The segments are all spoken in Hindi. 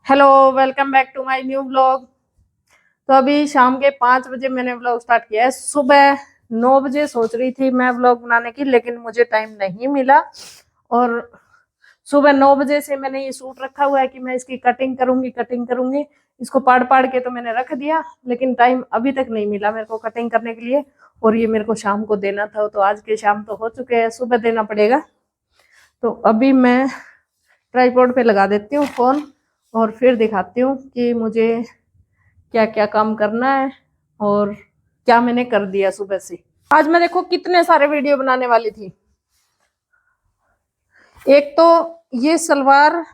Hello, welcome back to my new vlog. तो अभी शाम के 5 बजे मैंने व्लॉग स्टार्ट किया है। सुबह 9 बजे सोच रही थी मैं व्लॉग बनाने की, लेकिन मुझे टाइम नहीं मिला। और सुबह 9 बजे से मैंने ये सूट रखा हुआ है कि मैं इसकी कटिंग करूंगी। इसको पाड़ पाड़ के तो मैंने रख दिया, लेकिन टाइम अभी तक नहीं मिला मेरे को कटिंग करने के लिए। और ये मेरे को शाम को देना था, तो आज के शाम तो हो चुके हैं, सुबह देना पड़ेगा। तो अभी मैं ट्राइपॉड पे लगा देती हूँ फोन और फिर दिखाती हूँ कि मुझे क्या क्या काम करना है और क्या मैंने कर दिया सुबह से। आज मैं देखो कितने सारे वीडियो बनाने वाली थी। एक तो ये सलवार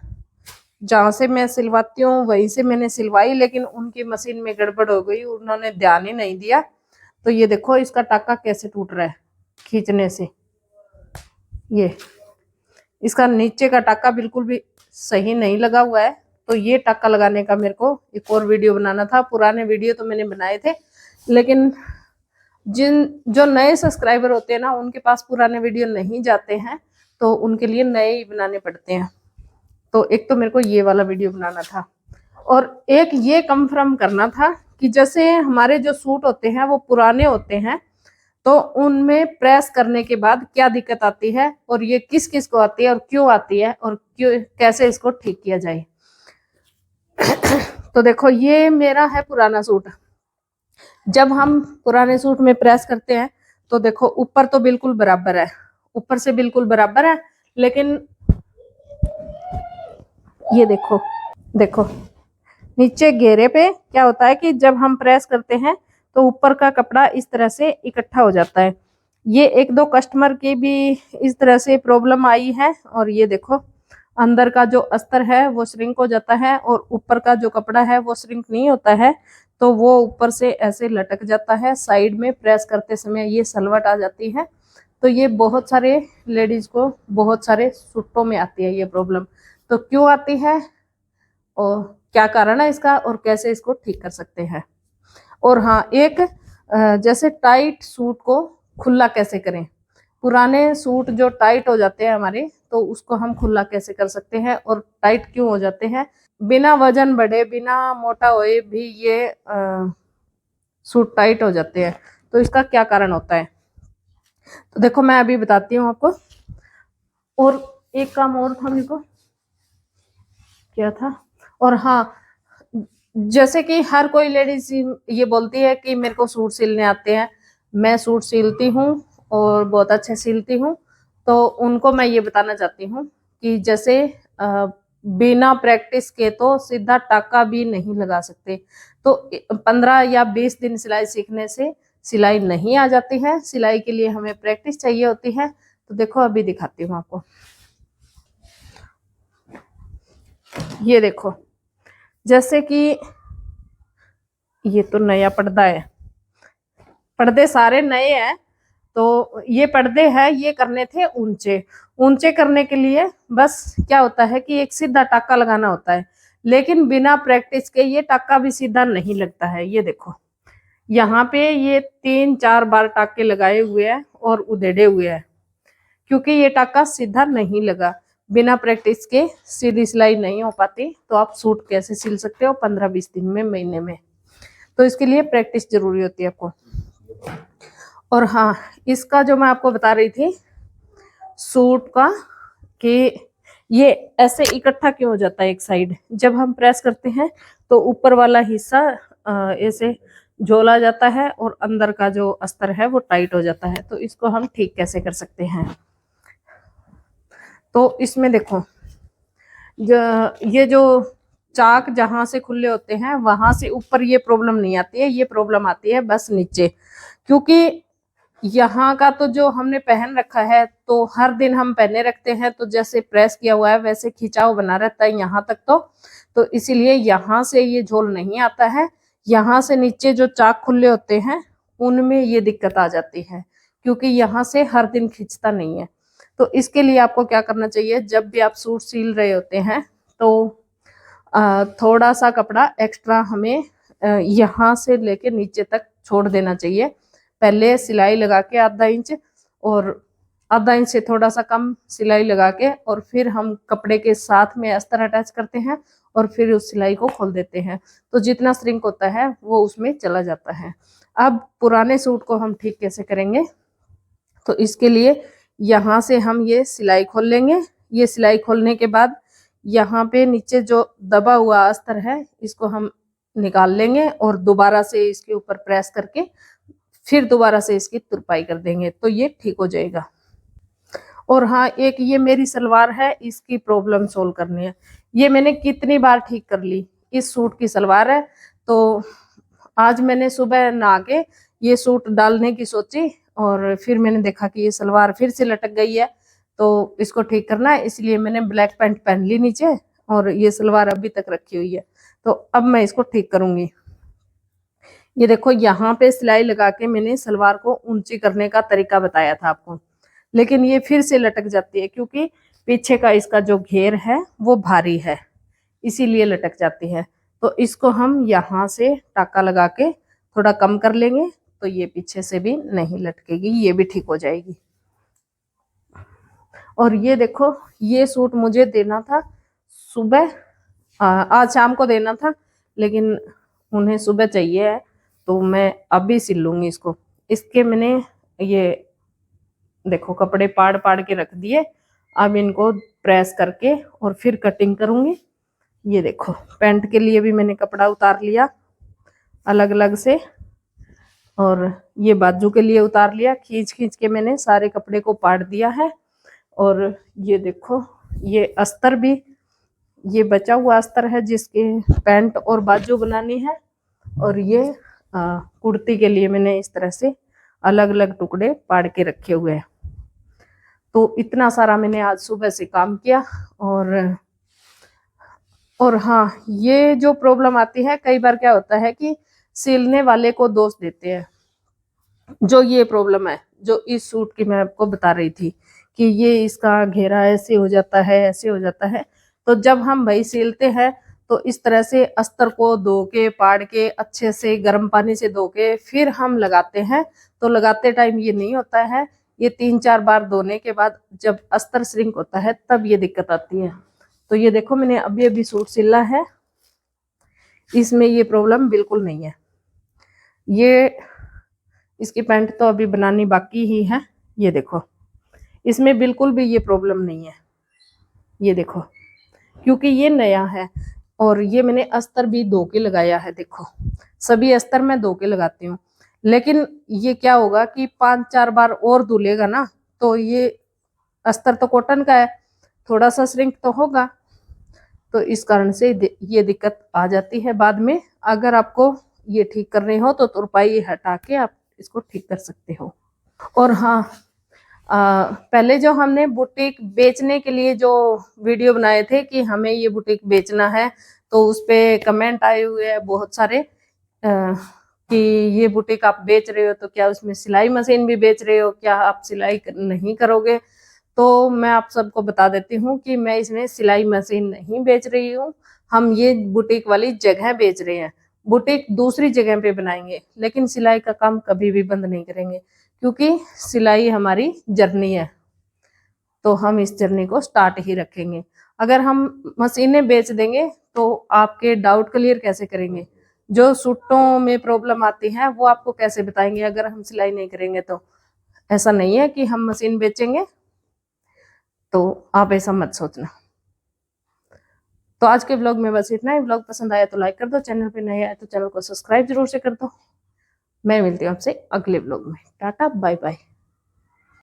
जहां से मैं सिलवाती हूँ वहीं से मैंने सिलवाई, लेकिन उनकी मशीन में गड़बड़ हो गई, उन्होंने ध्यान ही नहीं दिया। तो ये देखो इसका टाका कैसे टूट रहा है खींचने से। ये इसका नीचे का टाका बिल्कुल भी सही नहीं लगा हुआ है। तो ये टाका लगाने का मेरे को एक और वीडियो बनाना था। पुराने वीडियो तो मैंने बनाए थे, लेकिन जो नए सब्सक्राइबर होते हैं ना, उनके पास पुराने वीडियो नहीं जाते हैं, तो उनके लिए नए ही बनाने पड़ते हैं। तो एक तो मेरे को ये वाला वीडियो बनाना था, और एक ये कंफर्म करना था कि जैसे हमारे जो सूट होते हैं वो पुराने होते हैं, तो उनमें प्रेस करने के बाद क्या दिक्कत आती है, और ये किस किस को आती है और क्यों आती है, और क्यों कैसे इसको ठीक किया जाए। तो देखो ये मेरा है पुराना सूट। जब हम पुराने सूट में प्रेस करते हैं तो देखो ऊपर तो बिल्कुल बराबर है, ऊपर से बिल्कुल बराबर है, लेकिन ये देखो देखो नीचे घेरे पे क्या होता है कि जब हम प्रेस करते हैं तो ऊपर का कपड़ा इस तरह से इकट्ठा हो जाता है। ये एक दो कस्टमर की भी इस तरह से प्रॉब्लम आई है। और ये देखो अंदर का जो अस्तर है वो श्रिंक हो जाता है, और ऊपर का जो कपड़ा है वो श्रिंक नहीं होता है, तो वो ऊपर से ऐसे लटक जाता है। साइड में प्रेस करते समय ये सलवट आ जाती है। तो ये बहुत सारे लेडीज को बहुत सारे सूटों में आती है ये प्रॉब्लम। तो क्यों आती है और क्या कारण है इसका और कैसे इसको ठीक कर सकते हैं। और हाँ, एक जैसे टाइट सूट को खुला कैसे करें। पुराने सूट जो टाइट हो जाते हैं हमारे, तो उसको हम खुला कैसे कर सकते हैं, और टाइट क्यों हो जाते हैं। बिना वजन बढ़े बिना मोटा होए भी ये सूट टाइट हो जाते हैं, तो इसका क्या कारण होता है। तो देखो मैं अभी बताती हूँ आपको। और एक काम और था मेरे को, क्या था। और हाँ, जैसे कि हर कोई लेडीज ये बोलती है कि मेरे को सूट सिलने आते हैं, मैं सूट सिलती हूँ और बहुत अच्छे सिलती हूँ। तो उनको मैं ये बताना चाहती हूँ कि जैसे बिना प्रैक्टिस के तो सीधा टाका भी नहीं लगा सकते। तो 15 या 20 दिन सिलाई सीखने से सिलाई नहीं आ जाती है। सिलाई के लिए हमें प्रैक्टिस चाहिए होती है। तो देखो अभी दिखाती हूँ आपको। ये देखो, जैसे कि ये तो नया पर्दा है, पर्दे सारे नए हैं। तो ये पर्दे हैं, ये करने थे ऊंचे। ऊंचे करने के लिए बस क्या होता है कि एक सीधा टाका लगाना होता है, लेकिन बिना प्रैक्टिस के ये टाका भी सीधा नहीं लगता है। ये देखो यहाँ पे ये 3-4 बार टाके लगाए हुए हैं और उधेड़े हुए हैं, क्योंकि ये टाका सीधा नहीं लगा। बिना प्रैक्टिस के सीधी सिलाई नहीं हो पाती। तो आप सूट कैसे सिल सकते हो 15-20 दिन में, महीने में। तो इसके लिए प्रैक्टिस जरूरी होती है आपको। और हाँ, इसका जो मैं आपको बता रही थी सूट का, कि ये ऐसे इकट्ठा क्यों हो जाता है एक साइड। जब हम प्रेस करते हैं तो ऊपर वाला हिस्सा ऐसे झोला जाता है, और अंदर का जो अस्तर है वो टाइट हो जाता है। तो इसको हम ठीक कैसे कर सकते हैं। तो इसमें देखो, ये जो चाक जहां से खुले होते हैं वहां से ऊपर ये प्रॉब्लम नहीं आती है, ये प्रॉब्लम आती है बस नीचे। क्योंकि यहाँ का तो जो हमने पहन रखा है, तो हर दिन हम पहने रखते हैं, तो जैसे प्रेस किया हुआ है वैसे खिंचाव बना रहता है यहाँ तक। तो इसीलिए यहाँ से ये झोल नहीं आता है। यहाँ से नीचे जो चाक खुले होते हैं उनमें ये दिक्कत आ जाती है, क्योंकि यहाँ से हर दिन खिंचता नहीं है। तो इसके लिए आपको क्या करना चाहिए, जब भी आप सूट सिल रहे होते हैं तो थोड़ा सा कपड़ा एक्स्ट्रा हमें यहाँ से लेके नीचे तक छोड़ देना चाहिए। पहले सिलाई लगा के ½ इंच, और आधा इंच से थोड़ा सा कम सिलाई लगा के और फिर हम कपड़े के साथ में अस्तर अटैच करते हैं और फिर उस सिलाई को खोल देते हैं, तो जितना श्रिंक होता है वो उसमें चला जाता है। अब पुराने सूट को हम ठीक कैसे करेंगे, तो इसके लिए यहाँ से हम ये सिलाई खोल लेंगे। ये सिलाई खोलने के बाद यहाँ पे नीचे जो दबा हुआ अस्तर है इसको हम निकाल लेंगे और दोबारा से इसके ऊपर प्रेस करके फिर दोबारा से इसकी तुरपाई कर देंगे, तो ये ठीक हो जाएगा। और हाँ, एक ये मेरी सलवार है, इसकी प्रॉब्लम सोल्व करनी है। ये मैंने कितनी बार ठीक कर ली, इस सूट की सलवार है। तो आज मैंने सुबह नहा के ये सूट डालने की सोची और फिर मैंने देखा कि ये सलवार फिर से लटक गई है, तो इसको ठीक करना है। इसलिए मैंने ब्लैक पैंट पहन ली नीचे और ये सलवार अभी तक रखी हुई है, तो अब मैं इसको ठीक करूंगी। ये देखो, यहाँ पे सिलाई लगा के मैंने सलवार को ऊंची करने का तरीका बताया था आपको, लेकिन ये फिर से लटक जाती है क्योंकि पीछे का इसका जो घेर है वो भारी है, इसीलिए लटक जाती है। तो इसको हम यहाँ से टाका लगा के थोड़ा कम कर लेंगे, तो ये पीछे से भी नहीं लटकेगी, ये भी ठीक हो जाएगी। और ये देखो, ये सूट मुझे देना था सुबह, आज शाम को देना था, लेकिन उन्हें सुबह चाहिए है, तो मैं अभी सिल लूंगी इसको। इसके मैंने ये देखो कपड़े पाड़ पाड़ के रख दिए, अब इनको प्रेस करके और फिर कटिंग करूंगी। ये देखो, पैंट के लिए भी मैंने कपड़ा उतार लिया अलग अलग से, और ये बाजू के लिए उतार लिया। खींच खींच के मैंने सारे कपड़े को पाड़ दिया है। और ये देखो, ये अस्तर भी, ये बचा हुआ अस्तर है जिसके पैंट और बाजू बनानी है। और ये कुर्ती के लिए मैंने इस तरह से अलग अलग टुकड़े पाड़ के रखे हुए हैं। तो इतना सारा मैंने आज सुबह से काम किया। और हाँ, ये जो प्रॉब्लम आती है, कई बार क्या होता है कि सिलने वाले को दोष देते हैं। जो ये प्रॉब्लम है, जो इस सूट की मैं आपको बता रही थी कि ये इसका घेरा ऐसे हो जाता है, ऐसे हो जाता है, तो जब हम भाई सिलते हैं तो इस तरह से अस्तर को धो के पाड़ के अच्छे से गर्म पानी से धो के फिर हम लगाते हैं, तो लगाते टाइम ये नहीं होता है। ये 3-4 बार धोने के बाद जब अस्तर श्रिंक होता है तब ये दिक्कत आती है। तो ये देखो, मैंने अभी अभी सूट सिला है, इसमें ये प्रॉब्लम बिल्कुल नहीं है। ये इसकी पैंट तो अभी बनानी बाकी ही है। ये देखो, इसमें बिल्कुल भी ये प्रॉब्लम नहीं है। ये देखो, क्योंकि ये नया है और ये मैंने अस्तर भी धो के लगाया है। देखो, सभी अस्तर मैं धो के लगाती हूँ, लेकिन ये क्या होगा कि 5-4 बार और धुलेगा ना, तो ये अस्तर तो कॉटन का है, थोड़ा सा श्रिंक तो होगा, तो इस कारण से ये दिक्कत आ जाती है बाद में। अगर आपको ये ठीक करने हो तो तुरपाई हटा के आप इसको ठीक कर सकते हो। और हाँ, पहले जो हमने बुटीक बेचने के लिए जो वीडियो बनाए थे कि हमें ये बुटीक बेचना है, तो उस पे कमेंट आए हुए हैं बहुत सारे कि ये बुटीक आप बेच रहे हो तो क्या उसमें सिलाई मशीन भी बेच रहे हो, क्या आप सिलाई नहीं करोगे? तो मैं आप सबको बता देती हूँ कि मैं इसमें सिलाई मशीन नहीं बेच रही हूँ। हम ये बुटीक वाली जगह बेच रहे हैं। बुटीक दूसरी जगह पे बनाएंगे, लेकिन सिलाई का काम कभी भी बंद नहीं करेंगे, क्योंकि सिलाई हमारी जर्नी है, तो हम इस जर्नी को स्टार्ट ही रखेंगे। अगर हम मशीनें बेच देंगे तो आपके डाउट क्लियर कैसे करेंगे? जो सूटों में प्रॉब्लम आती है वो आपको कैसे बताएंगे अगर हम सिलाई नहीं करेंगे? तो ऐसा नहीं है कि हम मशीन बेचेंगे, तो आप ऐसा मत सोचना। तो आज के व्लॉग में बस इतना ही। व्लॉग पसंद आया तो लाइक कर दो, चैनल पे नए आए तो चैनल को सब्सक्राइब जरूर से कर दो। मैं मिलती हूँ आपसे अगले व्लॉग में। Tata bye bye.